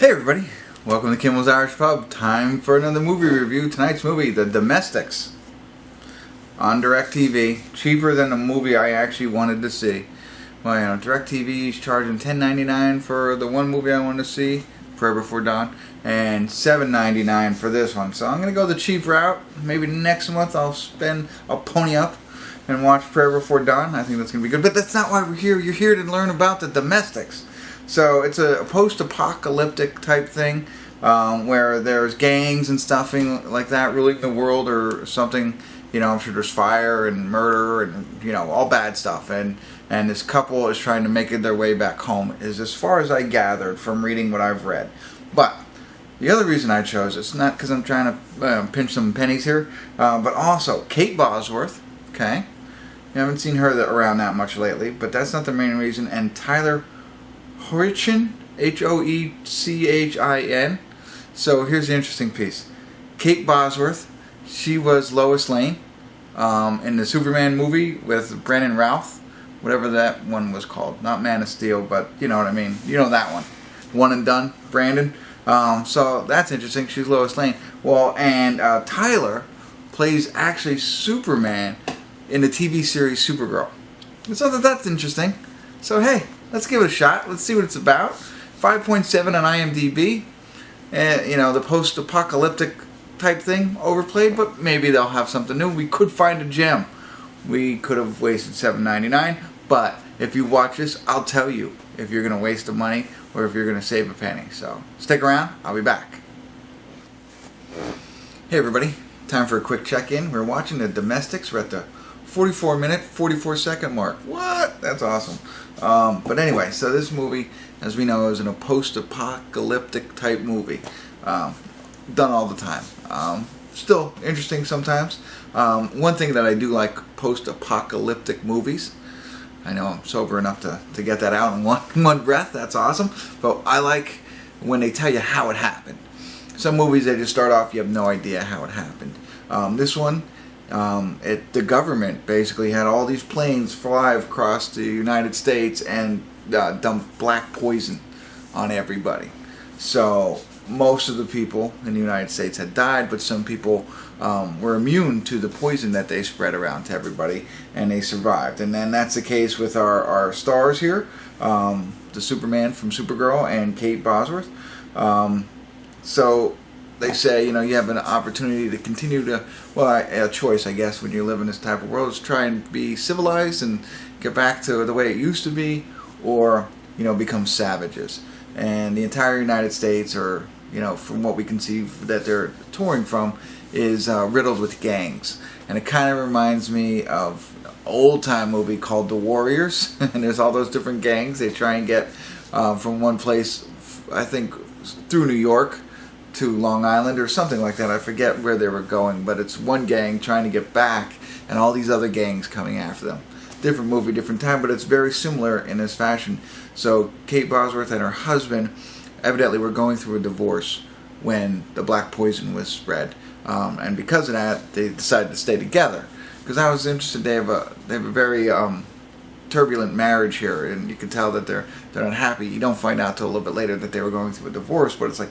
Hey everybody, welcome to Kimmel's Irish Pub. Time for another movie review. Tonight's movie, The Domestics, on DirecTV. Cheaper than the movie I actually wanted to see. Well, you know, DirecTV is charging $10.99 for the one movie I wanted to see, Prayer Before Dawn, and $7.99 for this one. So I'm going to go the cheap route. Maybe next month I'll pony up and watch Prayer Before Dawn. I think that's going to be good. But that's not why we're here. You're here to learn about The Domestics. So it's a post-apocalyptic type thing where there's gangs and stuffing like that ruling the world or something. You know, I'm sure there's fire and murder and, you know, all bad stuff. And this couple is trying to make their way back home, is as far as I gathered from reading what I've read. But the other reason I chose it's not because I'm trying to pinch some pennies here, but also Kate Bosworth, okay? You haven't seen her around that much lately, but that's not the main reason. And Tyler Hoechlin, Hoechlin. So here's the interesting piece. Kate Bosworth, she was Lois Lane in the Superman movie with Brandon Routh, whatever that one was called. Not Man of Steel, but you know what I mean. You know that one. One and Done, Brandon. So that's interesting. She's Lois Lane. Well, and Tyler plays actually Superman in the TV series Supergirl. So that's interesting. So hey, let's give it a shot. Let's see what it's about. 5.7 on IMDb. And, you know, the post-apocalyptic type thing overplayed, but maybe they'll have something new. We could find a gem. We could have wasted $7.99, but if you watch this, I'll tell you if you're going to waste the money or if you're going to save a penny. So stick around. I'll be back. Hey everybody. Time for a quick check-in. We're watching The Domestics. We're at the 44-minute, 44-second mark. What? That's awesome. But anyway, so this movie, as we know, is in a post-apocalyptic type movie. Done all the time. Still interesting sometimes. One thing that I do like post-apocalyptic movies, I know I'm sober enough to get that out in one breath. That's awesome. But I like when they tell you how it happened. Some movies, they just start off, you have no idea how it happened. This one, the government basically had all these planes fly across the United States and dump black poison on everybody. So most of the people in the United States had died, but some people were immune to the poison that they spread around to everybody, and they survived. And then that's the case with our stars here, the Superman from Supergirl and Kate Bosworth. So they say, you know, you have an opportunity to continue to, well, a choice, I guess, when you live in this type of world, is try and be civilized and get back to the way it used to be, or, you know, become savages. And the entire United States, or, you know, from what we can see that they're touring from, is riddled with gangs. And it kind of reminds me of an old-time movie called The Warriors. And there's all those different gangs. They try and get from one place, I think, through New York to Long Island or something like that. I forget where they were going, but it's one gang trying to get back and all these other gangs coming after them. Different movie, different time, but it's very similar in this fashion. So Kate Bosworth and her husband evidently were going through a divorce when the black poison was spread, and because of that they decided to stay together. Because I was interested, they have a very turbulent marriage here, and you can tell that they're not happy. You don't find out till a little bit later that they were going through a divorce, but it's like,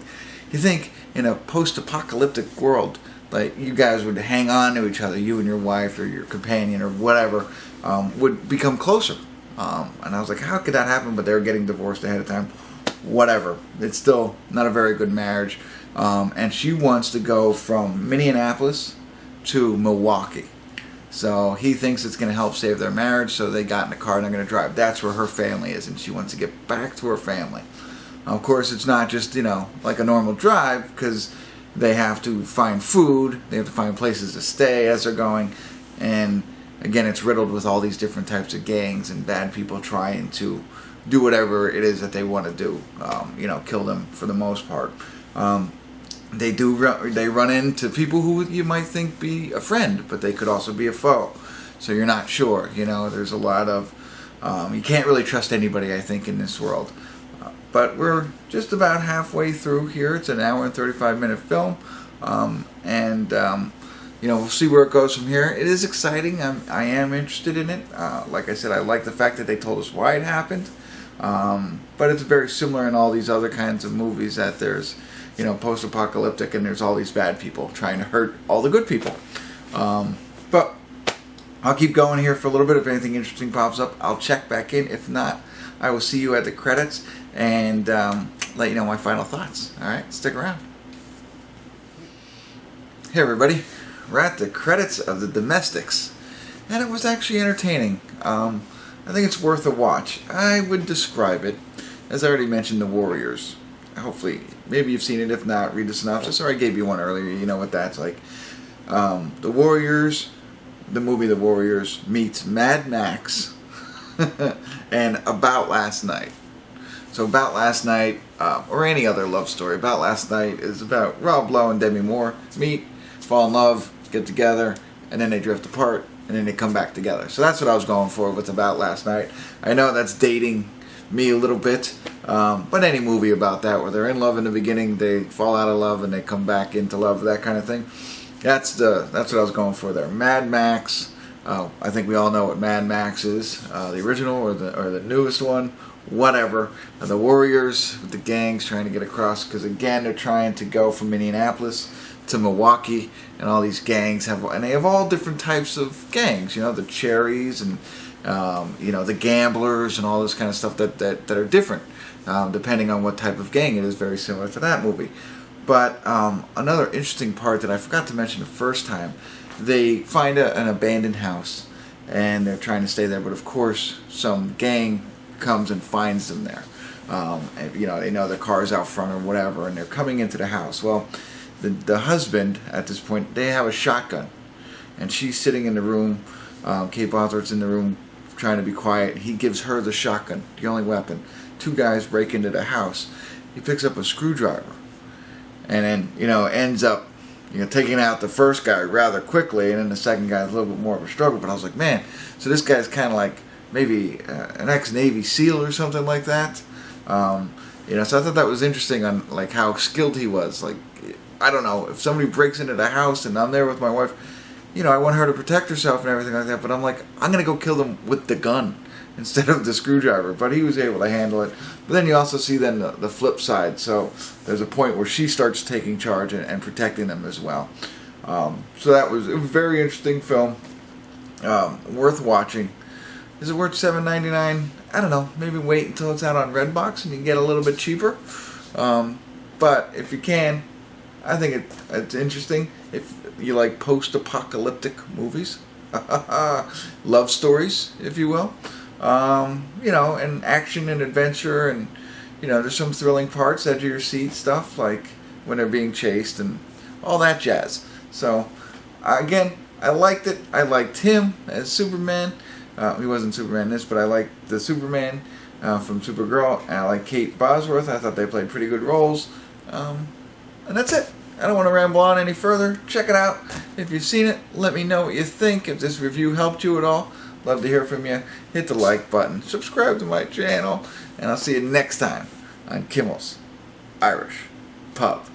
you think in a post-apocalyptic world, like, you guys would hang on to each other, you and your wife or your companion or whatever, would become closer. And I was like, how could that happen? But they were getting divorced ahead of time. Whatever. It's still not a very good marriage. And she wants to go from Minneapolis to Milwaukee. So he thinks it's going to help save their marriage, so they got in the car and they're going to drive. That's where her family is, and she wants to get back to her family. Of course, it's not just, you know, like a normal drive, because they have to find food, they have to find places to stay as they're going, and again, it's riddled with all these different types of gangs and bad people trying to do whatever it is that they want to do, you know, kill them for the most part. They run into people who you might think be a friend, but they could also be a foe, so you're not sure. You know, there's a lot of, you can't really trust anybody, I think, in this world. But we're just about halfway through here. It's an hour and 35-minute film, you know, we'll see where it goes from here. It is exciting. I am interested in it. Like I said, I like the fact that they told us why it happened. But it's very similar in all these other kinds of movies that there's, you know, post-apocalyptic and there's all these bad people trying to hurt all the good people. But I'll keep going here for a little bit. If anything interesting pops up, I'll check back in. If not, I will see you at the credits and let you know my final thoughts. Alright, stick around. Hey everybody, we're at the credits of The Domestics, and it was actually entertaining. I think it's worth a watch. I would describe it, as I already mentioned, The Warriors. Hopefully, maybe you've seen it. If not, read the synopsis, or I gave you one earlier. You know what that's like. The Warriors, the movie The Warriors, meets Mad Max and About Last Night. So About Last Night, or any other love story, About Last Night is about Rob Lowe and Demi Moore meet, fall in love, get together, and then they drift apart, and then they come back together. So that's what I was going for with About Last Night. I know that's dating me a little bit, but any movie about that, where they're in love in the beginning, they fall out of love, and they come back into love, that kind of thing. That's what I was going for there. Mad Max. I think we all know what Mad Max is, the original or the newest one, whatever. The Warriors with the gangs trying to get across, because again they're trying to go from Minneapolis to Milwaukee, and all these gangs have all different types of gangs. You know, the Cherries and you know, the Gamblers and all this kind of stuff that are different depending on what type of gang it is. Very similar to that movie. But another interesting part that I forgot to mention the first time, they find an abandoned house and they're trying to stay there, but of course some gang comes and finds them there. And, you know, they know the car's out front or whatever, and they're coming into the house. Well, the husband at this point, they have a shotgun, and she's sitting in the room. Kate Bosworth's in the room trying to be quiet. He gives her the shotgun, the only weapon. Two guys break into the house. He picks up a screwdriver, and then, you know, ends up, you know, taking out the first guy rather quickly, and then the second guy is a little bit more of a struggle. But I was like, man, so this guy's kind of like maybe an ex-Navy SEAL or something like that. You know, so I thought that was interesting on like how skilled he was. Like, I don't know, if somebody breaks into the house and I'm there with my wife, you know, I want her to protect herself and everything like that, but I'm like, I'm going to go kill them with the gun instead of the screwdriver. But he was able to handle it. But then you also see then the flip side. So there's a point where she starts taking charge and protecting them as well. So it was a very interesting film. Worth watching. Is it worth $7.99? I don't know. Maybe wait until it's out on Redbox and you can get a little bit cheaper. But if you can, I think it's interesting. If you like post-apocalyptic movies, love stories, if you will, you know, and action and adventure, and you know, there's some thrilling parts, edge of your seat stuff, like when they're being chased and all that jazz. So again, I liked it. I liked him as Superman. He wasn't Superman in this, but I liked the Superman from Supergirl, and I like Kate Bosworth. I thought they played pretty good roles. And that's it. I don't want to ramble on any further. Check it out. If you've seen it, let me know what you think. If this review helped you at all, love to hear from you. Hit the like button. Subscribe to my channel. And I'll see you next time on Kimmel's Irish Pub.com.